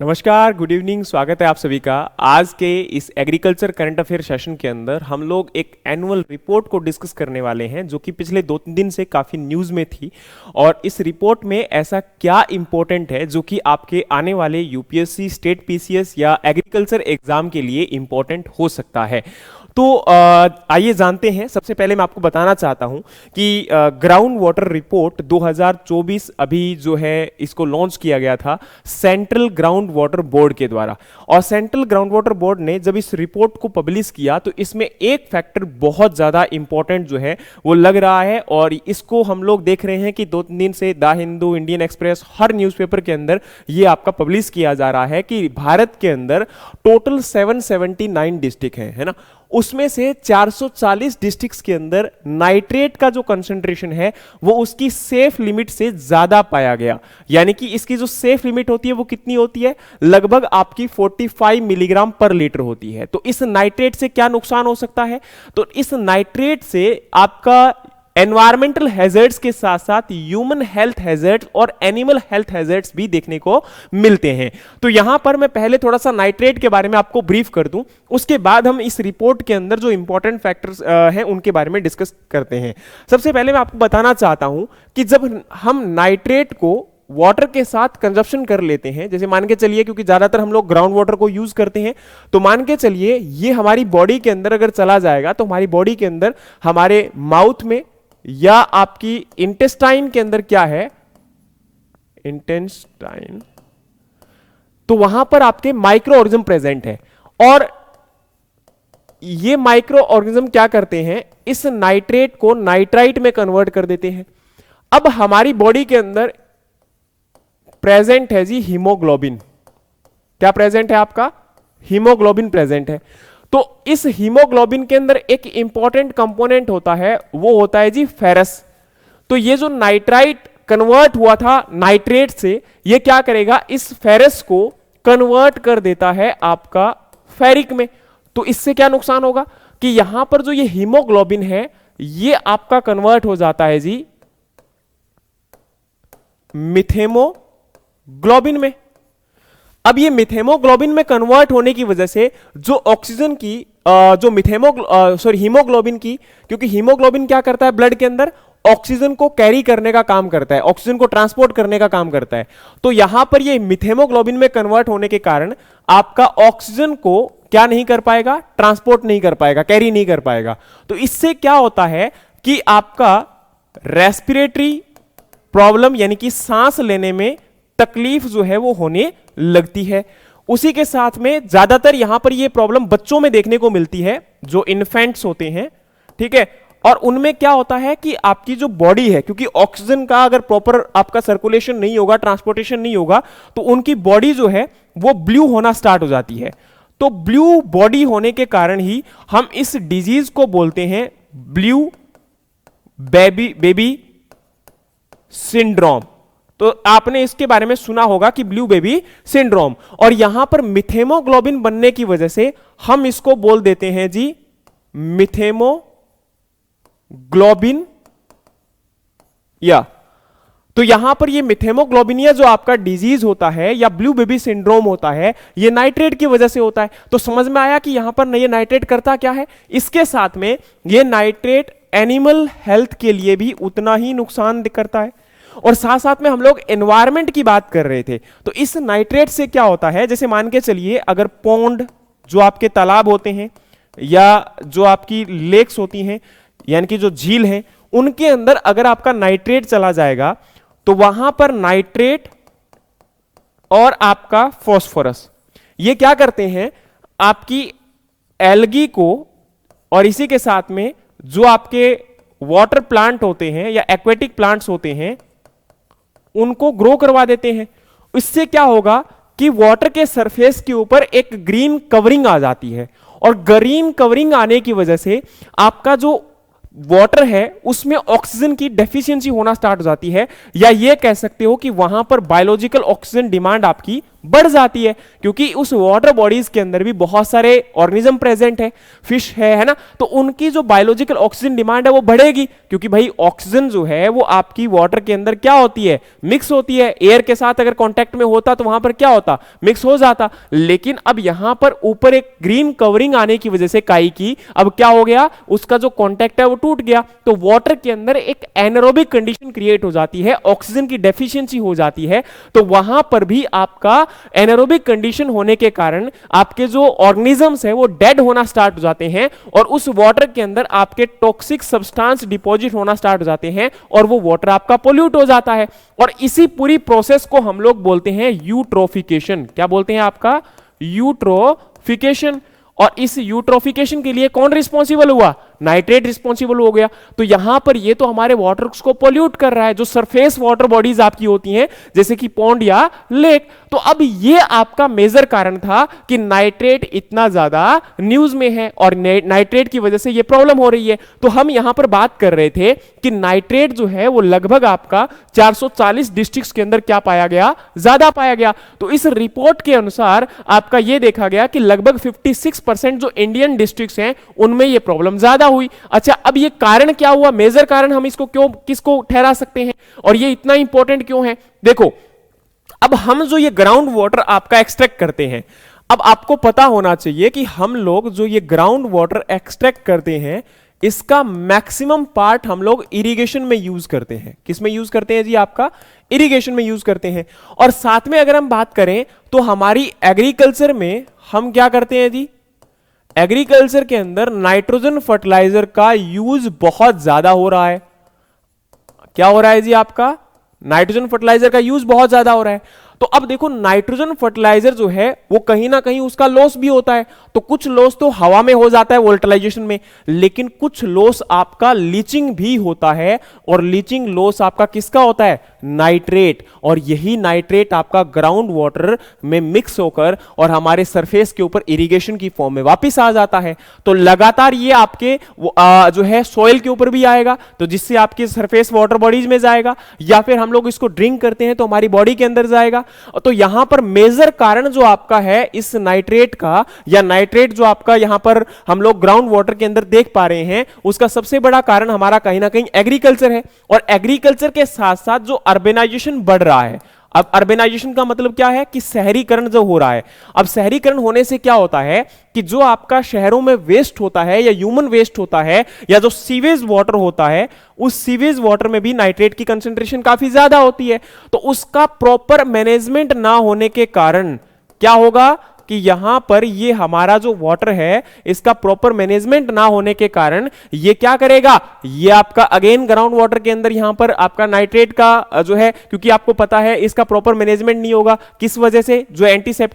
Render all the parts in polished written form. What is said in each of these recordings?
नमस्कार, good evening. स्वागत है आप सभी का। आज के इस एग्रीकल्चर करंट अफेयर सेशन के अंदर हम लोग एक एनुअल रिपोर्ट को डिस्कस करने वाले हैं जो कि पिछले 2-3 दिन से काफ़ी न्यूज़ में थी। और इस रिपोर्ट में ऐसा क्या इंपॉर्टेंट है जो कि आपके आने वाले यूपीएससी, स्टेट पीसीएस या एग्रीकल्चर एग्जाम के लिए इंपॉर्टेंट हो सकता है। तो आइए जानते हैं। सबसे पहले मैं आपको बताना चाहता हूं कि ग्राउंड वाटर रिपोर्ट 2024 अभी जो है इसको लॉन्च किया गया था सेंट्रल ग्राउंड वाटर बोर्ड के द्वारा। और सेंट्रल ग्राउंड वाटर बोर्ड ने जब इस रिपोर्ट को पब्लिश किया तो इसमें एक फैक्टर बहुत ज़्यादा इंपॉर्टेंट जो है वो लग रहा है। और इसको हम लोग देख रहे हैं कि 2-3 दिन से the Hindu, Indian express, her newspaper के अंदर ये आपका पब्लिश किया जा रहा है कि भारत के अंदर टोटल 779 डिस्ट्रिक्ट है ना, उसमें से 440 डिस्ट्रिक्ट्स के अंदर नाइट्रेट का जो कंसंट्रेशन है वो उसकी सेफ लिमिट से ज्यादा पाया गया। यानी कि इसकी जो सेफ लिमिट होती है वो कितनी होती है, लगभग आपकी 45 मिलीग्राम पर लीटर होती है। तो इस नाइट्रेट से क्या नुकसान हो सकता है, तो इस नाइट्रेट से आपका एनवायरमेंटल हैजर्ड्स के साथ साथ ह्यूमन हेल्थ हैजर्ड्स और एनिमल हेल्थ हैजर्ड्स भी देखने को मिलते हैं। तो यहां पर मैं पहले थोड़ा सा नाइट्रेट के बारे में आपको ब्रीफ कर दूं, उसके बाद हम इस रिपोर्ट के अंदर जो इंपॉर्टेंट फैक्टर्स हैं उनके बारे में डिस्कस करते हैं। सबसे पहले मैं आपको बताना चाहता हूं कि जब हम नाइट्रेट को वाटर के साथ कंजप्शन कर लेते हैं, जैसे मान के चलिए, क्योंकि ज्यादातर हम लोग ग्राउंड वाटर को यूज करते हैं, तो मान के चलिए ये हमारी बॉडी के अंदर अगर चला जाएगा तो हमारी बॉडी के अंदर, हमारे माउथ में या आपकी इंटेस्टाइन के अंदर क्या है, इंटेस्टाइन, तो वहां पर आपके माइक्रो ऑर्गेनिज्म प्रेजेंट है। और ये माइक्रो ऑर्गेनिज्म क्या करते हैं, इस नाइट्रेट को नाइट्राइट में कन्वर्ट कर देते हैं। अब हमारी बॉडी के अंदर प्रेजेंट है जी हीमोग्लोबिन। क्या प्रेजेंट है आपका, हीमोग्लोबिन प्रेजेंट है। तो इस हीमोग्लोबिन के अंदर एक इंपॉर्टेंट कंपोनेंट होता है, वो होता है जी फेरस। तो ये जो नाइट्राइट कन्वर्ट हुआ था नाइट्रेट से, ये क्या करेगा, इस फेरस को कन्वर्ट कर देता है आपका फेरिक में। तो इससे क्या नुकसान होगा कि यहां पर जो ये हीमोग्लोबिन है ये आपका कन्वर्ट हो जाता है जी मिथेमोग्लोबिन में। अब ये मिथेमोग्लोबिन में कन्वर्ट होने की वजह से जो ऑक्सीजन की जो हीमोग्लोबिन की, क्योंकि हीमोग्लोबिन क्या करता है, ब्लड के अंदर ऑक्सीजन को कैरी करने का काम करता है, ऑक्सीजन को ट्रांसपोर्ट करने का काम करता है। तो यहां पर ये मिथेमोग्लोबिन में कन्वर्ट होने के कारण आपका ऑक्सीजन को क्या नहीं कर पाएगा, ट्रांसपोर्ट नहीं कर पाएगा, कैरी नहीं कर पाएगा। तो इससे क्या होता है कि आपका रेस्पिरेटरी प्रॉब्लम यानी कि सांस लेने में तकलीफ जो है वो होने लगती है। उसी के साथ में ज्यादातर यहां पर ये प्रॉब्लम बच्चों में देखने को मिलती है, जो इन्फेंट्स होते हैं, ठीक है। और उनमें क्या होता है कि आपकी जो बॉडी है, क्योंकि ऑक्सीजन का अगर प्रॉपर आपका सर्कुलेशन नहीं होगा, ट्रांसपोर्टेशन नहीं होगा, तो उनकी बॉडी जो है वो ब्लू होना स्टार्ट हो जाती है। तो ब्लू बॉडी होने के कारण ही हम इस डिजीज को बोलते हैं ब्लू बेबी सिंड्रोम। तो आपने इसके बारे में सुना होगा कि ब्लू बेबी सिंड्रोम। और यहां पर मिथेमोग्लोबिन बनने की वजह से हम इसको बोल देते हैं जी मिथेमोग्लोबिन या। तो यहां पर ये मिथेमोग्लोबिनिया जो आपका डिजीज होता है या ब्लू बेबी सिंड्रोम होता है, ये नाइट्रेट की वजह से होता है। तो समझ में आया कि यहां पर ये नाइट्रेट करता क्या है। इसके साथ में ये नाइट्रेट एनिमल हेल्थ के लिए भी उतना ही नुकसान करता है। और साथ साथ में हम लोग एनवायरनमेंट की बात कर रहे थे, तो इस नाइट्रेट से क्या होता है, जैसे मान के चलिए अगर पौंड, जो आपके तालाब होते हैं या जो आपकी लेक्स होती हैं यानी कि जो झील हैं, उनके अंदर अगर आपका नाइट्रेट चला जाएगा तो वहां पर नाइट्रेट और आपका फास्फोरस ये क्या करते हैं, आपकी एल्गी को और इसी के साथ में जो आपके वाटर प्लांट होते हैं या एक्वेटिक प्लांट्स होते हैं उनको ग्रो करवा देते हैं। इससे क्या होगा कि वाटर के सरफेस के ऊपर एक ग्रीन कवरिंग आ जाती है। और ग्रीन कवरिंग आने की वजह से आपका जो वाटर है उसमें ऑक्सीजन की डेफिशिएंसी होना स्टार्ट हो जाती है, या ये कह सकते हो कि वहां पर बायोलॉजिकल ऑक्सीजन डिमांड आपकी बढ़ जाती है, क्योंकि उस वाटर बॉडीज के अंदर भी बहुत सारे ऑर्गेनिज्म प्रेजेंट है, फिश है ना, तो उनकी जो बायोलॉजिकल ऑक्सीजन डिमांड है वो बढ़ेगी, क्योंकि भाई ऑक्सीजन जो है वो आपकी वाटर के अंदर क्या होती है, मिक्स होती है। एयर के साथ अगर कांटेक्ट में होता तो वहां पर क्या होता, मिक्स हो जाता। लेकिन अब यहां पर ऊपर एक ग्रीन कवरिंग आने की वजह से काई की, अब क्या हो गया, उसका जो कांटेक्ट है वो टूट गया, तो वाटर के अंदर एक एनारोबिक कंडीशन क्रिएट हो जाती है, ऑक्सीजन की डेफिशिएंसी हो जाती है। तो वहां पर भी आपका एनारोबिक कंडीशन होने के कारण आपके जो ऑर्गेनिजम्स है वो डेड होना स्टार्ट हो जाते हैं, और उस वाटर के अंदर आपके टॉक्सिक सब्सटेंस डिपॉजिट होना स्टार्ट हो जाते हैं, और वो वाटर आपका पोल्यूट हो जाता है। और इसी पूरी प्रोसेस को हम लोग बोलते हैं यूट्रोफिकेशन। क्या बोलते हैं आपका, यूट्रोफिकेशन। और इस यूट्रोफिकेशन के लिए कौन रिस्पॉन्सिबल हुआ, नाइट्रेट रिस्पॉन्सिबल हो गया। तो यहां पर ये तो हमारे वाटर्स को पोल्यूट कर रहा है, जो सरफेस वाटर बॉडीज आपकी होती हैं जैसे कि पॉन्ड या लेक। तो अब ये आपका मेजर कारण था कि नाइट्रेट इतना ज्यादा न्यूज में है और नाइट्रेट की वजह से ये प्रॉब्लम हो रही है। तो हम यहां पर बात कर रहे थे कि नाइट्रेट जो है वो लगभग आपका 440 डिस्ट्रिक्ट्स के अंदर क्या पाया गया, ज्यादा पाया गया। तो इस रिपोर्ट के अनुसार आपका ये देखा गया कि लगभग 56% जो इंडियन डिस्ट्रिक्ट्स हैं उनमें ये प्रॉब्लम ज्यादा हुई। अच्छा, अब ये कारण क्या हुआ, मेजर कारण हम इसको क्यों, किसको ठहरा सकते हैं, और ये इतना इंपॉर्टेंट क्यों है। देखो, अब हम जो ये ग्राउंड वाटर आपका एक्सट्रैक्ट करते हैं, अब आपको पता होना चाहिए कि हम लोग जो ये ग्राउंड वाटर एक्सट्रैक्ट करते हैं इसका मैक्सिमम पार्ट हम लोग इरिगेशन में यूज करते हैं। किस में यूज करते हैं जी, आपका इरिगेशन में यूज करते हैं। और साथ में अगर हम बात करें तो हमारी एग्रीकल्चर में हम क्या करते हैं जी, एग्रीकल्चर के अंदर नाइट्रोजन फर्टिलाइजर का यूज बहुत ज्यादा हो रहा है। क्या हो रहा है जी, आपका नाइट्रोजन फर्टिलाइजर का यूज बहुत ज्यादा हो रहा है। तो अब देखो, नाइट्रोजन फर्टिलाइजर जो है वो कहीं ना कहीं उसका लॉस भी होता है। तो कुछ लॉस तो हवा में हो जाता है वोल्टिलाइजेशन में, लेकिन कुछ लॉस आपका लीचिंग भी होता है, और लीचिंग लॉस आपका किसका होता है, नाइट्रेट। और यही नाइट्रेट आपका ग्राउंड वाटर में मिक्स होकर और हमारे सरफेस के ऊपर इरिगेशन की फॉर्म में वापस आ जाता है। तो लगातार ये आपके जो है सॉइल के ऊपर भी आएगा, तो जिससे आपके सरफेस वाटर बॉडीज में जाएगा, या फिर हम लोग इसको ड्रिंक करते हैं तो हमारी बॉडी के अंदर जाएगा। तो यहां पर मेजर कारण जो आपका है इस नाइट्रेट का, या नाइट्रेट जो आपका यहां पर हम लोग ग्राउंड वाटर के अंदर देख पा रहे हैं, उसका सबसे बड़ा कारण हमारा कहीं ना कहीं एग्रीकल्चर है। और एग्रीकल्चर के साथ साथ जो अर्बेनाइजेशन बढ़ रहा है, अब अर्बेनाइजेशन का मतलब क्या है कि शहरीकरण जो हो रहा है। अब शहरीकरण होने से क्या होता है कि जो आपका शहरों में वेस्ट होता है या ह्यूमन वेस्ट होता है या जो सीवेज वाटर होता है, उस सीवेज वाटर में भी नाइट्रेट की कंसंट्रेशन काफी ज्यादा होती है। तो उसका प्रॉपर मैनेजमेंट ना होने के कारण क्या होगा कि यहां पर ये हमारा जो वाटर है इसका प्रॉपर मैनेजमेंट ना होने के कारण ये क्या करेगा, ये आपका अगेन ग्राउंड वाटर के अंदर यहां पर आपका नाइट्रेट का जो है, क्योंकि आपको पता है इसका प्रॉपर मैनेजमेंट नहीं होगा, किस वजह से, जो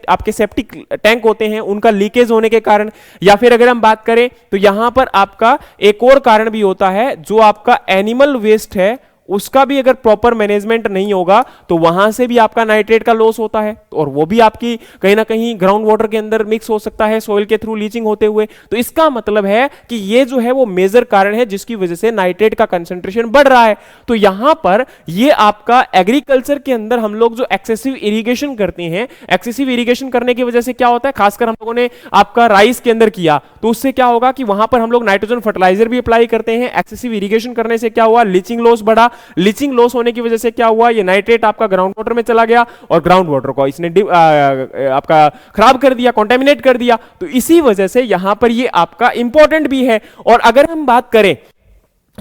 आपके सेप्टिक टैंक होते हैं उनका लीकेज होने के कारण। या फिर अगर हम बात करें तो यहां पर आपका एक और कारण भी होता है, जो आपका एनिमल वेस्ट है उसका भी अगर प्रॉपर मैनेजमेंट नहीं होगा तो वहां से भी आपका नाइट्रेट का लॉस होता है, और वो भी आपकी कहीं ना कहीं ग्राउंड वाटर के अंदर मिक्स हो सकता है सॉइल के थ्रू लीचिंग होते हुए। तो इसका मतलब है कि ये जो है वो मेजर कारण है जिसकी वजह से नाइट्रेट का कंसंट्रेशन बढ़ रहा है। तो यहां पर ये आपका एग्रीकल्चर के अंदर हम लोग जो एक्सेसिव इरिगेशन करते हैं, एक्सेसिव इरिगेशन करने की वजह से क्या होता है, खासकर हम लोगों ने आपका राइस के अंदर किया, तो उससे क्या होगा कि वहां पर हम लोग नाइट्रोजन फर्टिलाइजर भी अप्लाई करते हैं। एक्सेसिव इरिगेशन करने से क्या हुआ, लीचिंग लॉस बढ़ा, लीचिंग लॉस होने की वजह से क्या हुआ, ये नाइट्रेट आपका ग्राउंड वाटर में चला गया और ग्राउंड वाटर को इसने आपका खराब कर दिया, कॉन्टेमिनेट कर दिया। तो इसी वजह से यहां पर ये आपका इंपॉर्टेंट भी है। और अगर हम बात करें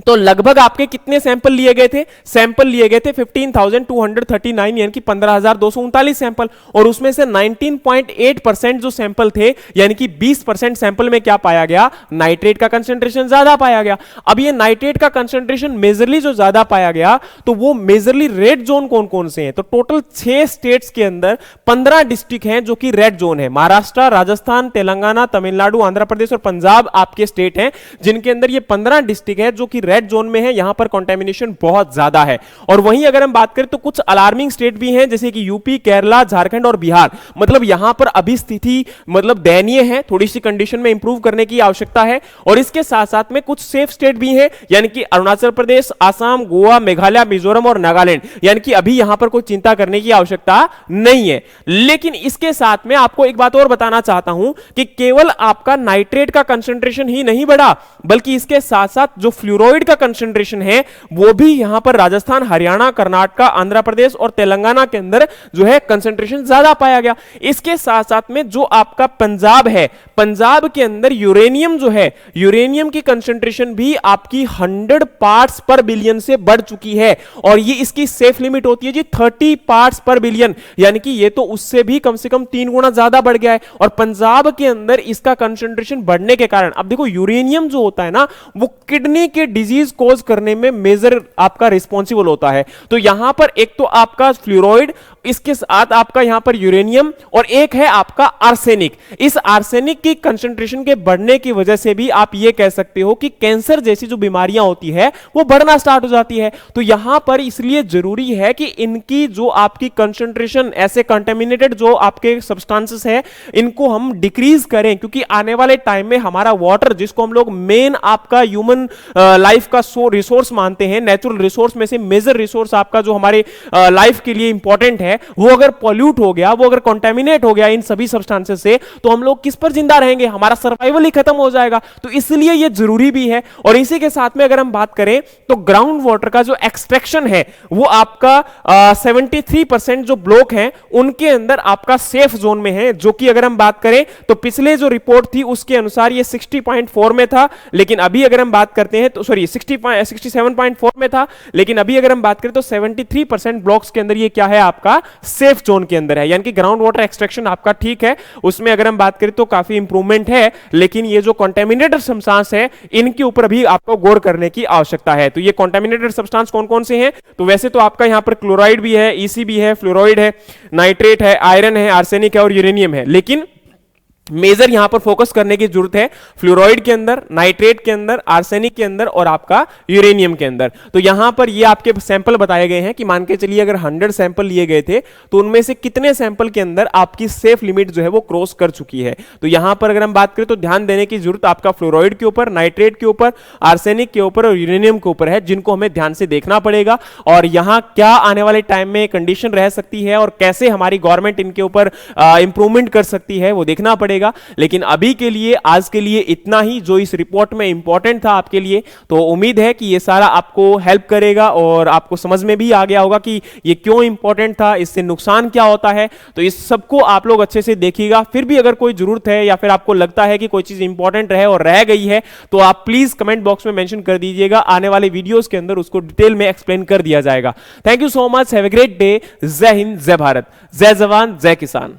तो लगभग आपके कितने सैंपल लिए गए थे, सैंपल लिए गए थे 15,239 यानी कि 15,239 सैंपल, और उसमें से 19.8% जो सैंपल थे यानी कि 20% सैंपल में क्या पाया गया, नाइट्रेट का कंसंट्रेशन ज्यादा पाया गया। अब ये नाइट्रेट का कंसंट्रेशन मेजरली जो ज्यादा पाया गया तो वो मेजरली रेड जोन कौन कौन से हैं, तो टोटल 6 स्टेट्स के अंदर 15 डिस्ट्रिक्ट हैं जो कि रेड जोन है। महाराष्ट्र, राजस्थान, तेलंगाना, तमिलनाडु, आंध्र प्रदेश और पंजाब आपके स्टेट हैं जिनके अंदर ये 15 डिस्ट्रिक्ट है जो कि रेड जोन में है, यहां पर कंटेमिनेशन बहुत ज्यादा है। और वहीं अगर हम बात करें तो कुछ अलार्मिंग स्टेट भी हैं, जैसे कि यूपी, केरला, झारखंड और बिहार। मतलब यहां पर अभी स्थिति मतलब दयनीय है, थोड़ी सी कंडीशन में इंप्रूव करने की आवश्यकता है। और इसके साथ साथ में कुछ सेफ स्टेट भी हैं, यानी कि अरुणाचल प्रदेश, आसाम, गोवा, मेघालय, मिजोरम और नागालैंड, यानी कि अभी यहां पर कोई चिंता करने की आवश्यकता नहीं है। लेकिन इसके साथ में आपको एक बात और बताना चाहता हूं कि केवल आपका नाइट्रेट का कंसंट्रेशन ही नहीं बढ़ा, बल्कि इसके साथ साथ जो फ्लोराइड का कंसंट्रेशन है वो भी यहां पर राजस्थान, हरियाणा, कर्नाटक, आंध्र प्रदेश और तेलंगाना के अंदर जो है कंसंट्रेशन ज्यादा पाया गया। इसके साथ साथ में जो आपका पंजाब है, पंजाब के अंदर यूरेनियम जो है, यूरेनियम की कंसंट्रेशन भी आपकी 100 पार्ट्स पर बिलियन से बढ़ चुकी है। और ये इसकी सेफ लिमिट होती है जी 30 पार्ट्स पर बिलियन, यानी कि ये तो उससे भी कम से कम 3 गुना ज्यादा बढ़ गया है। और पंजाब के अंदर इसका कंसंट्रेशन बढ़ने के कारण, अब देखो यूरेनियम जो होता है ना, वो किडनी के डिजीज कॉज करने में मेजर आपका रिस्पॉन्सिबल होता है। तो यहां पर एक तो आपका फ्लोराइड, इसके साथ आपका यहां पर यूरेनियम, और एक है आपका आर्सेनिक। इस आर्सेनिक की कंसंट्रेशन के बढ़ने की वजह से भी आप ये कह सकते हो कि कैंसर जैसी जो बीमारियां होती है वो बढ़ना स्टार्ट हो जाती है। तो यहां पर इसलिए जरूरी है कि इनकी जो आपकी कंसंट्रेशन, ऐसे कंटेमिनेटेड जो आपके सब्सटेंसेस है, इनको हम डिक्रीज करें, क्योंकि आने वाले टाइम में हमारा वाटर, जिसको हम लोग मेन आपका ह्यूमन लाइफ का रिसोर्स मानते हैं, नेचुरल रिसोर्स में से मेजर रिसोर्स आपका जो हमारे लाइफ के लिए इंपॉर्टेंट है, वो अगर पॉल्यूट हो गया, वो अगर कंटेमिनेट हो गया इन सभी सब्सटेंसेस से, तो हम लोग किस पर जिंदा रहेंगे? हमारा सर्वाइवल ही खत्म हो जाएगा। तो इसलिए ये जरूरी भी है। और इसी के साथ में अगर हम बात करें तो ग्राउंड वाटर का जो एक्सट्रैक्शन है वो आपका 73% जो ब्लॉक हैं उनके अंदर आपका सेफ जोन में है, जो कि अगर हम बात करें तो पिछले जो रिपोर्ट थी उसके अनुसार ये 60.4 में था, लेकिन अभी अगर हम बात करते हैं तो 67.4 में था, लेकिन अभी अगर हम बात करें तो 73% ब्लॉक्स के अंदर ये क्या है, आपका सेफ जोन के अंदर है। यानी कि ग्राउंड वाटर एक्सट्रैक्शन आपका ठीक है, उसमें अगर हम बात करें तो काफी इंप्रूवमेंट है, लेकिन ये जो कंटेमिनेटेड सब्सटेंस है इनके ऊपर भी आपको गौर करने की आवश्यकता है। तो ये कंटेमिनेटेड सब्सटेंस कौन कौन से हैं? तो वैसे तो आपका यहां पर क्लोराइड भी है, ईसी भी है, फ्लोराइड है, नाइट्रेट है, आयरन है, आर्सेनिक है और यूरेनियम है। लेकिन मेजर यहां पर फोकस करने की जरूरत है फ्लोराइड के अंदर, नाइट्रेट के अंदर, आर्सेनिक के अंदर और आपका यूरेनियम के अंदर। तो यहां पर ये आपके सैंपल बताए गए हैं कि मान के चलिए अगर 100 सैंपल लिए गए थे तो उनमें से कितने सैंपल के अंदर आपकी सेफ लिमिट जो है वो क्रॉस कर चुकी है। तो यहां पर अगर हम बात करें तो ध्यान देने की जरूरत आपका फ्लोराइड के ऊपर, नाइट्रेट के ऊपर, आर्सेनिक के ऊपर और यूरेनियम के ऊपर है, जिनको हमें ध्यान से देखना पड़ेगा। और यहां क्या आने वाले टाइम में कंडीशन रह सकती है और कैसे हमारी गवर्नमेंट इनके ऊपर इंप्रूवमेंट कर सकती है वो देखना पड़ेगा। लेकिन अभी के लिए, आज के लिए इतना ही जो इस रिपोर्ट में इंपॉर्टेंट था आपके लिए। तो उम्मीद है कि ये सारा आपको हेल्प करेगा और आपको समझ में भी आ गया होगा कि ये क्यों इंपॉर्टेंट था, इससे नुकसान क्या होता है। तो इस सबको आप लोग अच्छे से देखिएगा। फिर भी अगर कोई जरूरत है या फिर आपको लगता है कि कोई चीज इंपॉर्टेंट रहे और रह गई है तो आप प्लीज कमेंट बॉक्स में मेंशन कर दीजिएगा, आने वाले वीडियोस के अंदर उसको डिटेल में एक्सप्लेन कर दिया जाएगा। Thank you so much, have a great day. जय हिंद, जय भारत, जय जवान, जय किसान।